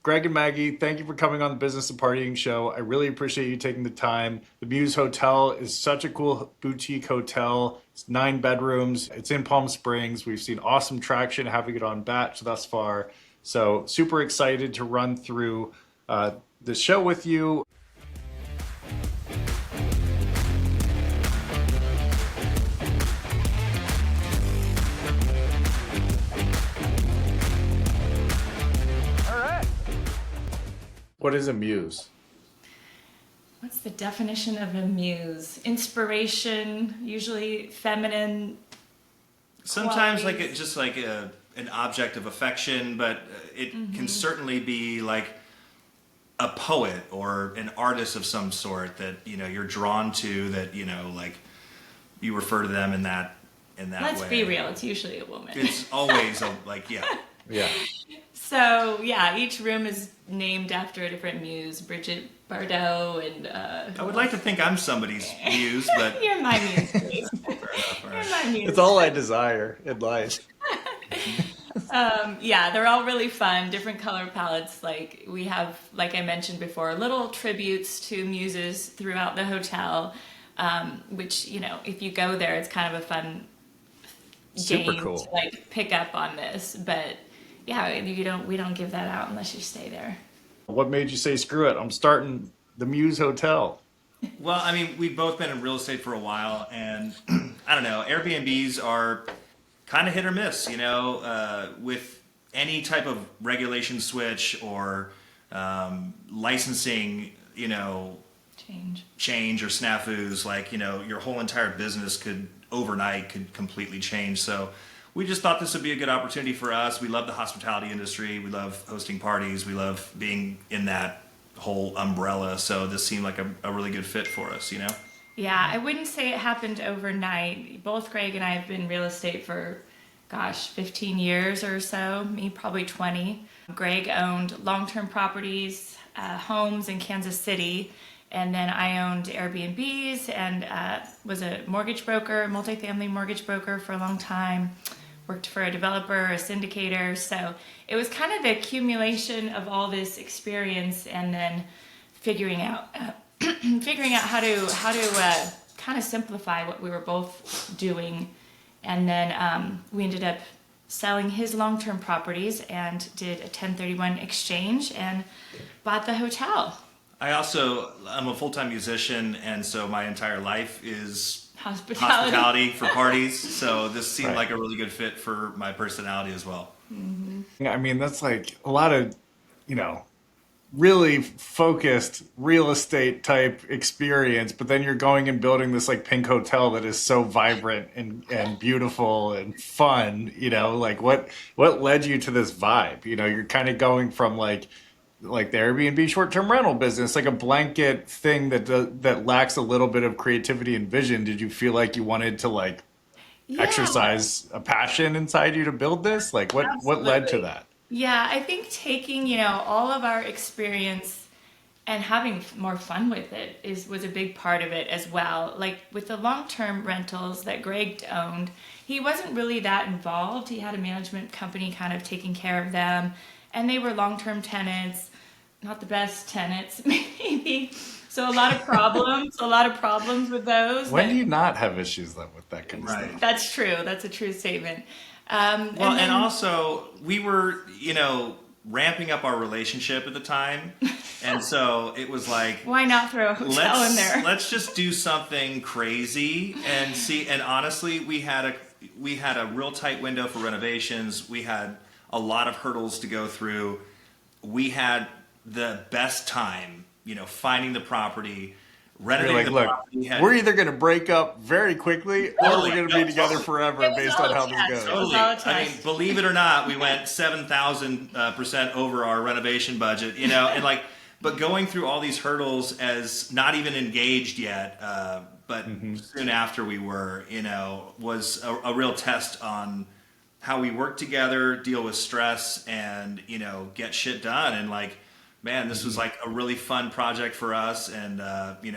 Greg and Maggie, thank you for coming on the Business of Partying show. I really appreciate you taking the time. The Muse Hotel is such a cool boutique hotel. It's 9 bedrooms. It's in Palm Springs. We've seen awesome traction having it on batch thus far. So super excited to run through the show with you. What is a muse? What's the definition of a muse? Inspiration, usually feminine. Sometimes qualities. it's just like an object of affection, but it can certainly be like a poet or an artist of some sort that you're drawn to. That like you refer to them in that Let's way. be real, it's usually a woman. It's always Yeah. So yeah, each room is named after a different muse. Bridget Bardot and I would like to think I'm somebody's muse, but you're my muse, please. fair enough, all You're right. my muse. It's all I desire in life. Yeah, they're all really fun, different color palettes. Like we have, like I mentioned before, little tributes to muses throughout the hotel, which, if you go there, it's kind of a fun Super game cool. to like pick up on this. But yeah, we don't give that out unless you stay there. What made you say, screw it, I'm starting the Muse Hotel? Well, I mean, we've both been in real estate for a while, and I don't know, Airbnbs are kind of hit or miss, with any type of regulation switch or licensing, change or snafus, your whole entire business could completely change. So we just thought this would be a good opportunity for us. We love the hospitality industry. We love hosting parties. We love being in that whole umbrella. So this seemed like a really good fit for us, Yeah, I wouldn't say it happened overnight. Both Greg and I have been in real estate for, 15 years or so, me probably 20. Greg owned long-term properties, homes in Kansas City, and then I owned Airbnbs and was a mortgage broker, multifamily mortgage broker for a long time. Worked for a developer, a syndicator. So it was kind of the accumulation of all this experience and then figuring out how to kind of simplify what we were both doing. And then we ended up selling his long-term properties and did a 1031 exchange and bought the hotel. I'm a full-time musician, and so my entire life is Hospitality. for parties. So this seemed Right. like a really good fit for my personality as well. I mean, that's like a lot of, really focused real estate type experience, but then you're going and building this like pink hotel that is so vibrant and beautiful and fun, like what led you to this vibe? You're kind of going from like the Airbnb short-term rental business, like a blanket thing that lacks a little bit of creativity and vision. Did you feel like you wanted to Yeah, exercise a passion inside you to build this? Like what led to absolutely. that? Yeah, I think taking, all of our experience and having more fun with it was a big part of it as well. Like with the long-term rentals that Greg owned, he wasn't really that involved. He had a management company kind of taking care of them, and they were long-term tenants, not the best tenants, maybe. So a lot of problems with those. When do you not have issues then with that kind of Right. stuff? That's true. That's a true statement. Well, and then, also we were, ramping up our relationship at the time, and so it was like, why not throw a hotel in there? let's just do something crazy and see. And honestly, we had a real tight window for renovations. We had a lot of hurdles to go through. We had the best time, finding the property, You're renovating like, the look, property. we're either going to break up very quickly or Totally. we're going to No, be together totally. forever It was based all on how a this test. goes. It was Totally. all a I mean, test. believe it or not, we went 7,000% over our renovation budget, and but going through all these hurdles as not even engaged yet, but soon after we were, was a real test on how we work together, deal with stress, and, get shit done. And man, this was like a really fun project for us. And,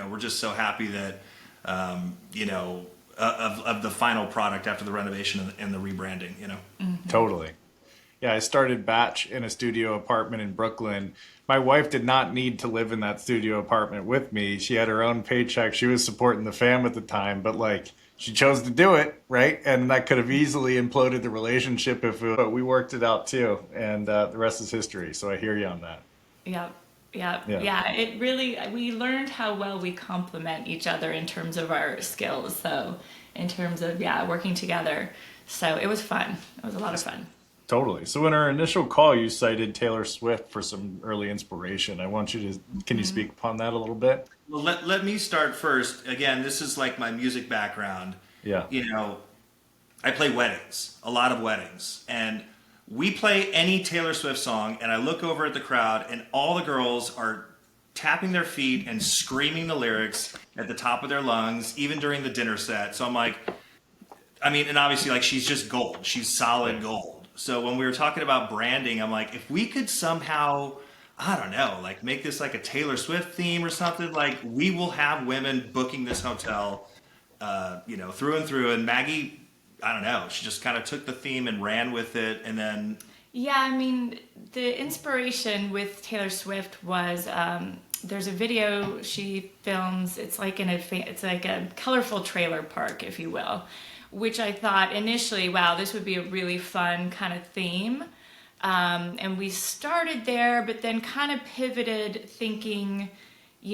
we're just so happy that, of the final product after the renovation and the rebranding. Totally. Yeah, I started Batch in a studio apartment in Brooklyn. My wife did not need to live in that studio apartment with me. She had her own paycheck. She was supporting the fam at the time, but like she chose to do it, right? And that could have easily imploded the relationship but we worked it out too. And the rest is history. So I hear you on that. Yeah, yeah, Yeah. yeah. It really, we learned how well we complement each other in terms of our skills. So, in terms of, yeah, working together. So, it was fun. It was a lot of fun. Totally. So in our initial call, you cited Taylor Swift for some early inspiration. I want you to, can you speak upon that a little bit? Well, let me start first. Again, this is like my music background. Yeah. You know, I play weddings, a lot of weddings. And we play any Taylor Swift song, and I look over at the crowd, and all the girls are tapping their feet and screaming the lyrics at the top of their lungs, even during the dinner set. So I'm like, I mean, and obviously, like, she's just gold. She's solid gold. So when we were talking about branding, I'm like, if we could somehow, I don't know, like make this like a Taylor Swift theme or something, like we will have women booking this hotel, through and through. And Maggie, I don't know, she just kind of took the theme and ran with it. And then, Yeah, I mean, the inspiration with Taylor Swift was there's a video she films. It's like it's like a colorful trailer park, if you will, which I thought initially, wow, this would be a really fun kind of theme. And we started there, but then kind of pivoted thinking,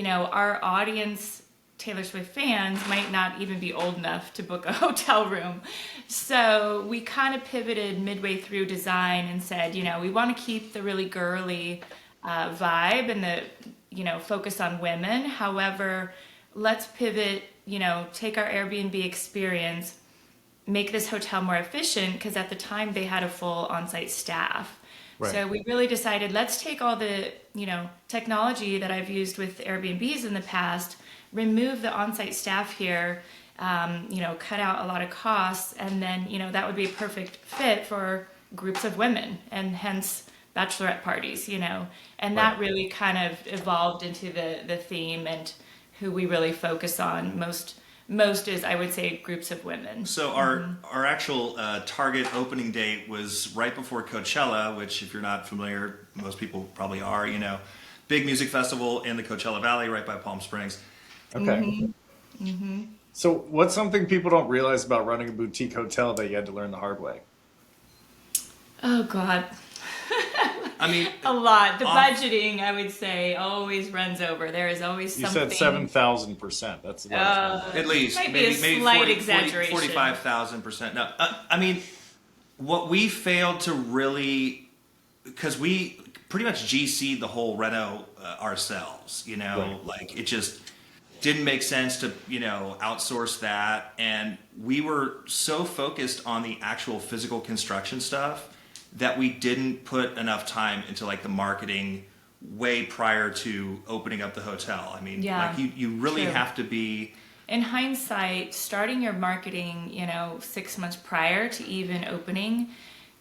our audience, Taylor Swift fans, might not even be old enough to book a hotel room. So we kind of pivoted midway through design and said, we want to keep the really girly vibe and the, focus on women. However, let's pivot, take our Airbnb experience, make this hotel more efficient, because at the time they had a full on-site staff. Right. So we really decided, let's take all the, technology that I've used with Airbnbs in the past, remove the on-site staff here, cut out a lot of costs, and then, that would be a perfect fit for groups of women, and hence bachelorette parties, and that really kind of evolved into the theme and who we really focus on most is, I would say, groups of women. so our actual target opening date was right before Coachella, which if you're not familiar, most people probably are, big music festival in the Coachella Valley right by Palm Springs. Okay. So what's something people don't realize about running a boutique hotel that you had to learn the hard way? Oh, God. I mean, A lot. The off- budgeting, I would say, always runs over. There is always You something. said 7,000%. That's what I was wondering. at least Might be a slight exaggeration. 45,000%. No, I mean, what we failed to really, because we pretty much GC'd the whole reno ourselves, Right. like it just didn't make sense to, outsource that. And we were so focused on the actual physical construction stuff that we didn't put enough time into like the marketing way prior to opening up the hotel. I mean, Yeah, like you really true. have to be. In hindsight, starting your marketing, 6 months prior to even opening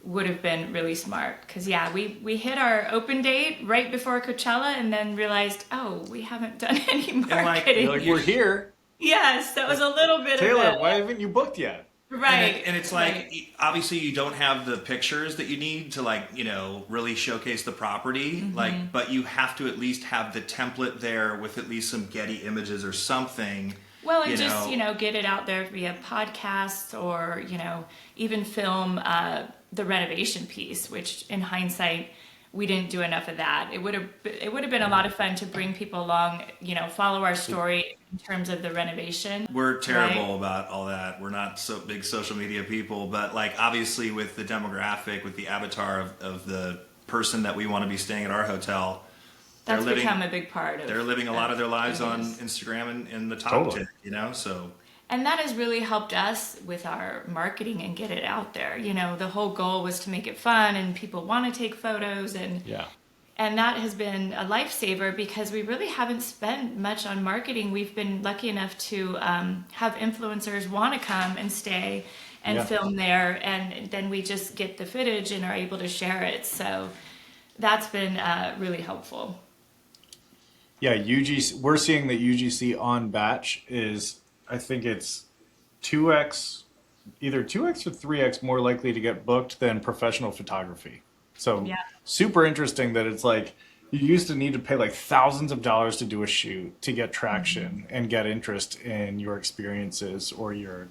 would have been really smart. Because, yeah, we hit our open date right before Coachella and then realized, oh, we haven't done any marketing. You're like, we're here. Yes, that was a little bit Taylor, of a... why haven't you booked yet? Right. And it's like, right. obviously you don't have the pictures that you need to like, really showcase the property. Like, but you have to at least have the template there with at least some Getty images or something. Well, and just, get it out there via podcasts or, even film the renovation piece, which in hindsight, we didn't do enough of that. It would have been a lot of fun to bring people along, follow our story in terms of the renovation. We're terrible right? about all that. We're not so big social media people, but like obviously with the demographic, with the avatar of the person that we want to be staying at our hotel, That's become a big part of they're living a lot of their lives on business. Instagram and in the top Totally. 10, so. And that has really helped us with our marketing and get it out there. The whole goal was to make it fun and people want to take photos and Yeah. and that has been a lifesaver because we really haven't spent much on marketing. We've been lucky enough to have influencers want to come and stay and Yeah. film there, and then we just get the footage and are able to share it. So that's been really helpful. Yeah, UGC, we're seeing that UGC on batch is, I think it's 2x, either 2x or 3x more likely to get booked than professional photography. So Yeah. super interesting that it's like you used to need to pay like thousands of dollars to do a shoot to get traction and get interest in your experiences or your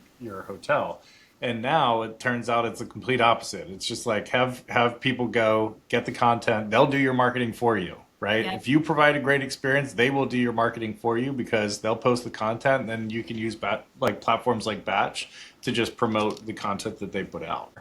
hotel. And now it turns out it's the complete opposite. It's just like have people go get the content. They'll do your marketing for you, right? Yeah. If you provide a great experience, they will do your marketing for you because they'll post the content, and then you can use like platforms like Batch to just promote the content that they put out.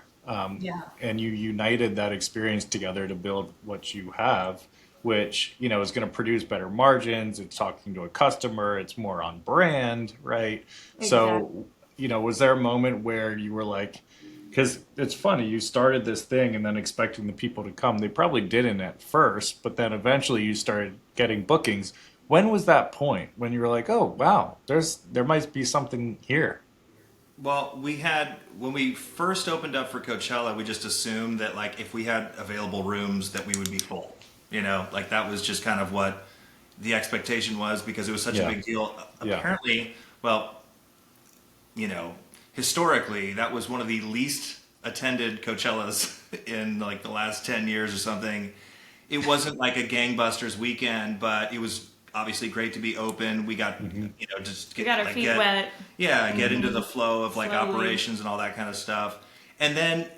Yeah. And you united that experience together to build what you have, which is going to produce better margins. It's talking to a customer, it's more on brand, right? Exactly. So was there a moment where you were like, because it's funny, you started this thing and then expecting the people to come, they probably didn't at first, but then eventually you started getting bookings. When was that point when you were like, oh wow, there might be something here? Well, we had when we first opened up for Coachella, we just assumed that like if we had available rooms that we would be full. Like that was just kind of what the expectation was because it was such a Yeah. big deal. Yeah. Apparently, well, you know, historically, that was one of the least attended Coachellas in like the last 10 years or something. It wasn't like a gangbusters weekend, but it was obviously great to be open. We got, just We get, got our like, feet get, wet yeah, get into the flow of like slowly. operations and all that kind of stuff. And then,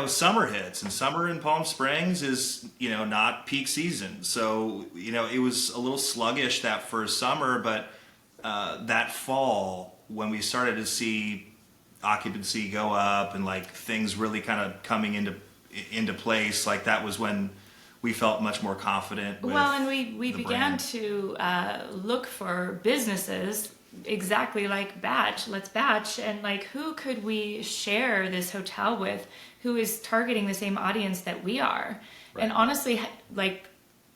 summer hits, and summer in Palm Springs is, not peak season. So, it was a little sluggish that first summer, but that fall, when we started to see occupancy go up and like things really kind of coming into place, like that was when we felt much more confident with Well, and we the began brand. to look for businesses exactly like Batch, Let's Batch, and like who could we share this hotel with who is targeting the same audience that we are. And Right. honestly, like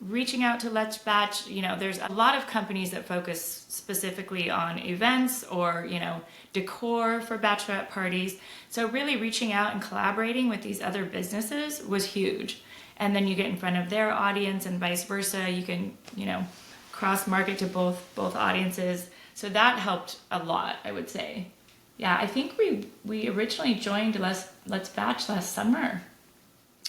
reaching out to Let's Batch, there's a lot of companies that focus specifically on events or, decor for bachelorette parties. So really reaching out and collaborating with these other businesses was huge. And then you get in front of their audience and vice versa. You can, cross market to both audiences. So that helped a lot, I would say. Yeah, I think we originally joined Let's Batch last summer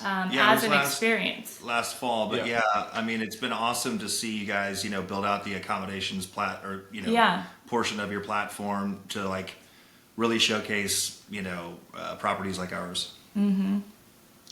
Yeah, it as was an experience. last fall, but Yeah. yeah, I mean, it's been awesome to see you guys, build out the accommodations Yeah. portion of your platform to like really showcase, properties like ours.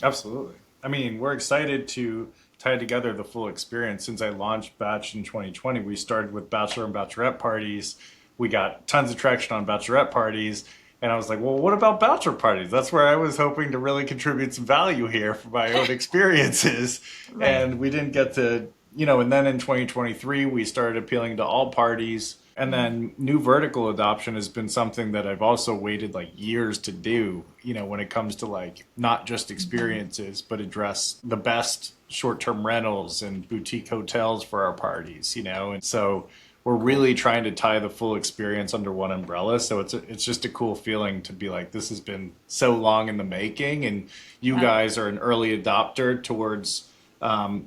Absolutely. I mean, we're excited to tie together the full experience. Since I launched Batch in 2020, we started with bachelor and bachelorette parties. We got tons of traction on bachelorette parties. And I was like, well, what about bachelor parties? That's where I was hoping to really contribute some value here for my own experiences. Right. And we didn't get to, and then in 2023, we started appealing to all parties. And then new vertical adoption has been something that I've also waited like years to do, when it comes to like not just experiences, but address the best short-term rentals and boutique hotels for our parties, And so we're really trying to tie the full experience under one umbrella. So it's just a cool feeling to be like, this has been so long in the making, and you Yeah. guys are an early adopter towards our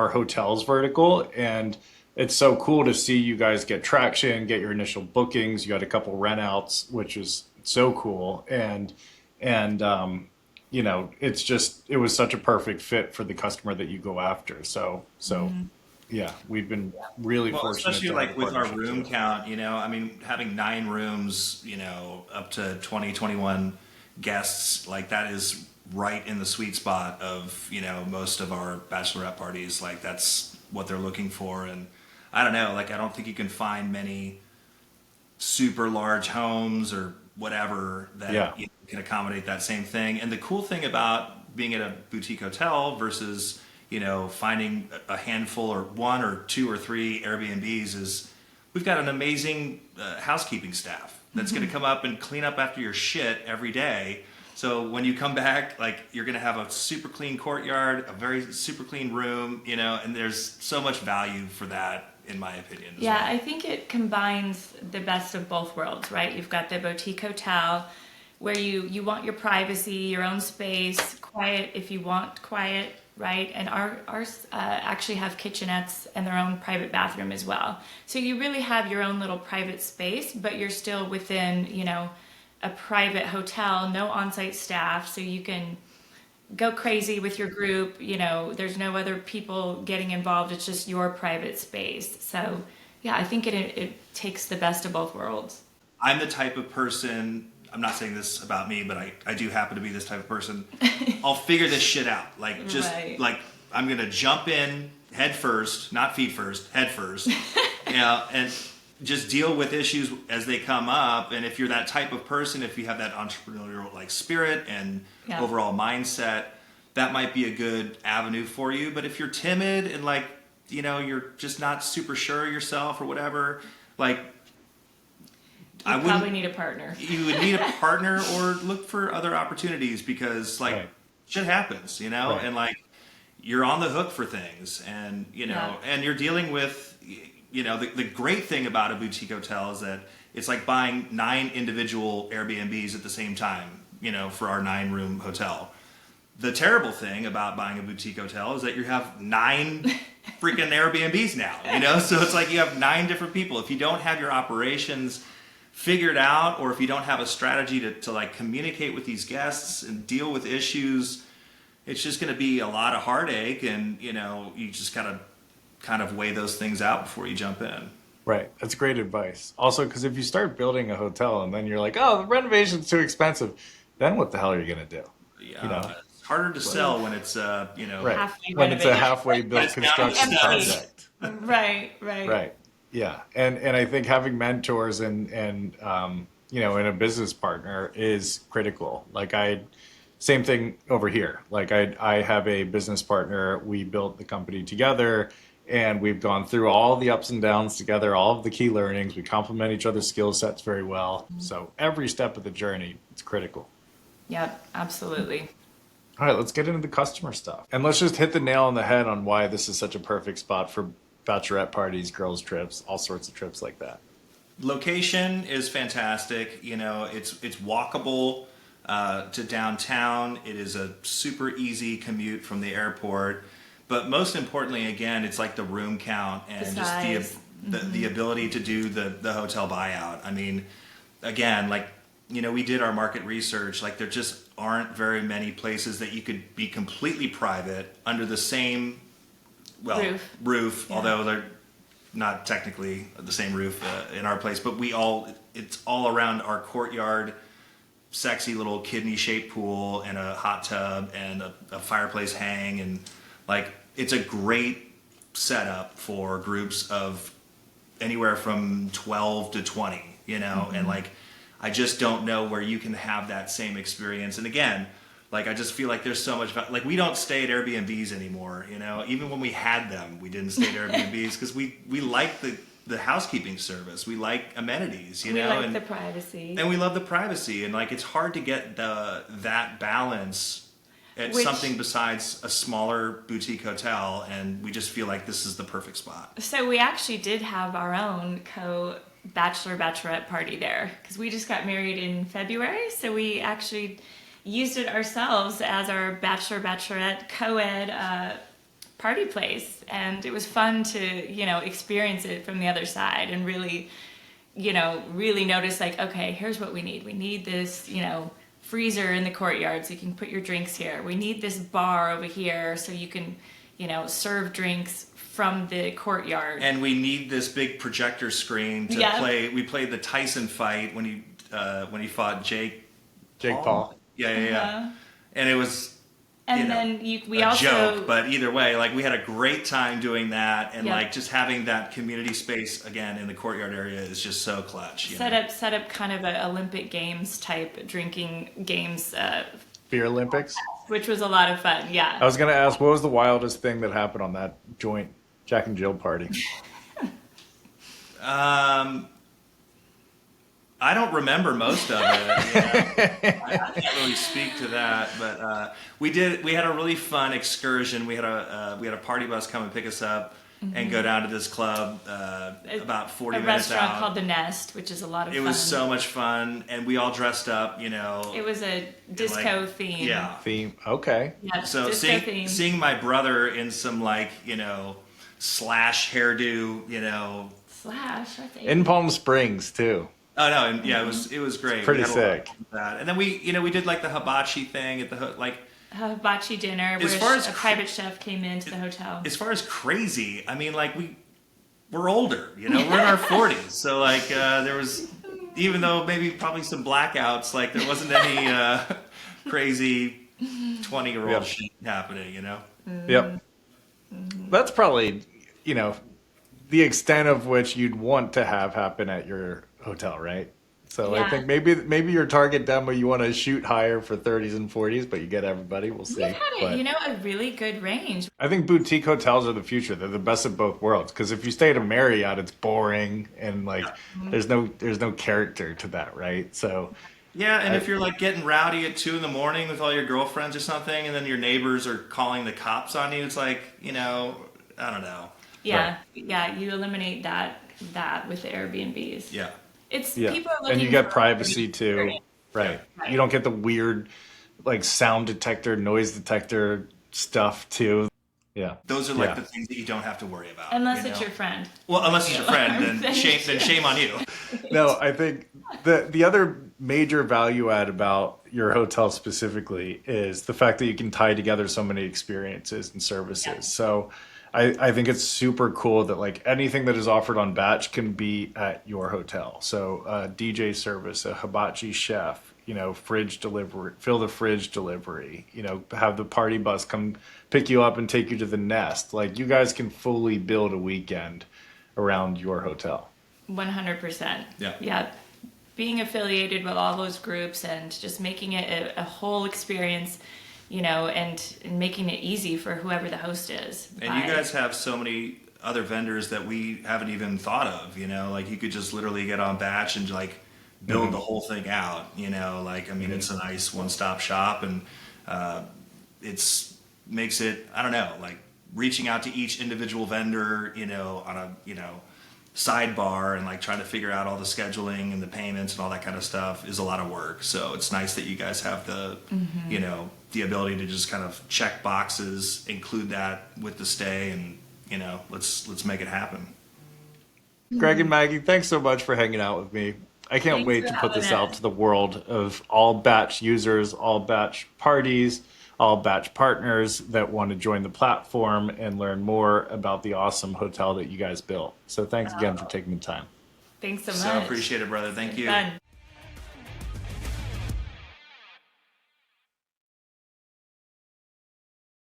hotels vertical. And it's so cool to see you guys get traction, get your initial bookings. You got a couple rent outs, which is so cool. And it was such a perfect fit for the customer that you go after. So yeah, we've been really Well, fortunate especially to have like a with our partnership room too. count, I mean, having 9 rooms, up to 20, 21 guests, like that is right in the sweet spot of, most of our bachelorette parties. Like that's what they're looking for. And I don't know, like I don't think you can find many super large homes or whatever that Yeah. can accommodate that same thing. And the cool thing about being at a boutique hotel versus finding a handful or one or two or three Airbnbs is we've got an amazing housekeeping staff that's going to come up and clean up after your shit every day. So when you come back, like you're going to have a super clean courtyard, a very super clean room, and there's so much value for that, in my opinion. As Yeah, well. I think it combines the best of both worlds, right? You've got the boutique hotel where you want your privacy, your own space, quiet if you want quiet, right? And ours actually have kitchenettes and their own private bathroom as well. So you really have your own little private space, but you're still within, a private hotel, no on-site staff, so you can go crazy with your group. There's no other people getting involved. It's just your private space. So yeah, I think it takes the best of both worlds. I'm the type of person, I'm not saying this about me, but I do happen to be this type of person. I'll figure this shit out. Like, just Right. like, I'm going to jump in head first, not feet first, head first, and just deal with issues as they come up. And if you're that type of person, if you have that entrepreneurial like spirit and Yeah. overall mindset, that might be a good avenue for you. But if you're timid and like, you're just not super sure of yourself or whatever, like, You probably need a partner. You would need a partner or look for other opportunities because like Right. shit happens, Right. and like you're on the hook for things and Yeah. and you're dealing with the great thing about a boutique hotel is that it's like buying 9 individual Airbnbs at the same time, for our 9-room hotel. The terrible thing about buying a boutique hotel is that you have 9 freaking Airbnbs now, so it's like you have 9 different people. If you don't have your operations figured out, or if you don't have a strategy to like communicate with these guests and deal with issues, it's just going to be a lot of heartache, and you just gotta kind of weigh those things out before you jump in. Right. That's great advice. Also, because if you start building a hotel and then you're like, oh, the renovation's too expensive, then what the hell are you going to do? Yeah, it's harder to sell when it's Right. Halfway When it's a renovated. halfway built It's construction empty. project. Right. Right. Yeah. And I think having mentors and and a business partner is critical. Like same thing over here. Like I have a business partner. We built the company together and we've gone through all the ups and downs together, all of the key learnings. We complement each other's skill sets very well. So every step of the journey, it's critical. Yep, absolutely. All right, let's get into the customer stuff. And let's just hit the nail on the head on why this is such a perfect spot for bachelorette parties, girls' trips, all sorts of trips like that. Location is fantastic. It's walkable to downtown. It is a super easy commute from the airport. But most importantly, again, it's like the room count and The just size. the ability to do the hotel buyout. I mean, again, like, we did our market research. Like, there just aren't very many places that you could be completely private under the same roof, Yeah. although they're not technically the same roof in our place, but it's all around our courtyard, sexy little kidney-shaped pool and a hot tub and a fireplace hang, and like it's a great setup for groups of anywhere from 12 to 20, and like I just don't know where you can have that same experience. And again, like I just feel like there's so much like we don't stay at Airbnbs anymore, even when we had them, we didn't stay at Airbnbs because we like the housekeeping service, we like amenities, We like and the privacy. and we love the privacy, and like it's hard to get that balance at Which- something besides a smaller boutique hotel, and we just feel like this is the perfect spot. So we actually did have our own bachelorette party there because we just got married in February. So we actually used it ourselves as our bachelorette co-ed party place, and it was fun to experience it from the other side and really notice like, okay, here's what we need. We need this freezer in the courtyard so you can put your drinks here. We need this bar over here so you can serve drinks from the courtyard. And we need this big projector screen to Yeah. play. We played the Tyson fight when he fought Jake Paul. Yeah. Uh-huh. And it was And then we a also joke, but either way, like we had a great time doing that, and Yeah. like just having that community space again in the courtyard area is just so clutch. set up kind of a Olympic Games type drinking games, Beer Olympics. which was a lot of fun. Yeah. I was going to ask, what was the wildest thing that happened on that joint Jack and Jill party? I don't remember most of it. I can't really speak to that, but we had a really fun excursion. We had a party bus come and pick us up and go down to this club about 40 a minutes restaurant out. called The Nest, which is a lot of fun. It was so much fun, and we all dressed up, It was a disco theme. Yeah. Theme. Okay. Yeah, So disco theme. seeing my brother in some slash hairdo, Slash. That's In Palm Springs, too. Oh no, and yeah, it was great. Pretty We had a lot of sick. fun with that. And then we did like the hibachi thing at the hibachi dinner As where far as a private chef came into the hotel. As far as crazy, I mean, like we're older, we're in our 40s, so like there was, even though maybe probably some blackouts, like there wasn't any crazy 20-year-old Yep. shit happening, Yep. That's probably, the extent of which you'd want to have happen at your hotel, right? So I Yeah. think maybe your target demo, you want to shoot higher for 30s and 40s, but you get everybody. We'll see. We've had But a really good range. I think boutique hotels are the future. They're the best of both worlds. Because if you stay at a Marriott, it's boring and like there's no character to that, right? So Yeah, and if you're like getting rowdy at 2 in the morning with all your girlfriends or something, and then your neighbors are calling the cops on you, it's like, I don't know. Yeah, yeah, you eliminate that with the Airbnbs. Yeah. It's yeah, people are looking and you get for privacy too, experience. right? Right. You don't get the weird like sound detector, noise detector stuff too. Yeah, Those are like yeah. the things that you don't have to worry about. Unless it's your friend. Well, unless it's your friend, then Then shame on you. No, I think the other major value add about your hotel specifically is the fact that you can tie together so many experiences and services. Yeah. So I think it's super cool that like anything that is offered on batch can be at your hotel. So DJ service, a hibachi chef, fridge delivery, fill the fridge delivery, have the party bus come pick you up and take you to the nest. Like you guys can fully build a weekend around your hotel. 100%. Yeah. Yeah. Being affiliated with all those groups and just making it a whole experience, and making it easy for whoever the host is. And you guys have so many other vendors that we haven't even thought of, like you could just literally get on batch and like build the whole thing out, like, I mean, it's a nice one-stop shop, and makes it, I don't know, like reaching out to each individual vendor, on a, sidebar and like trying to figure out all the scheduling and the payments and all that kind of stuff is a lot of work. So it's nice that you guys have the, the ability to just kind of check boxes, include that with the stay, and, let's make it happen. Greg and Maggie, thanks so much for hanging out with me. I can't Thanks wait for to put this having out us. to the world of all batch users, all batch parties, all batch partners that want to join the platform and learn more about the awesome hotel that you guys built. So thanks again for taking the time. Thanks so much. So appreciate it, brother. Thank you. Fun.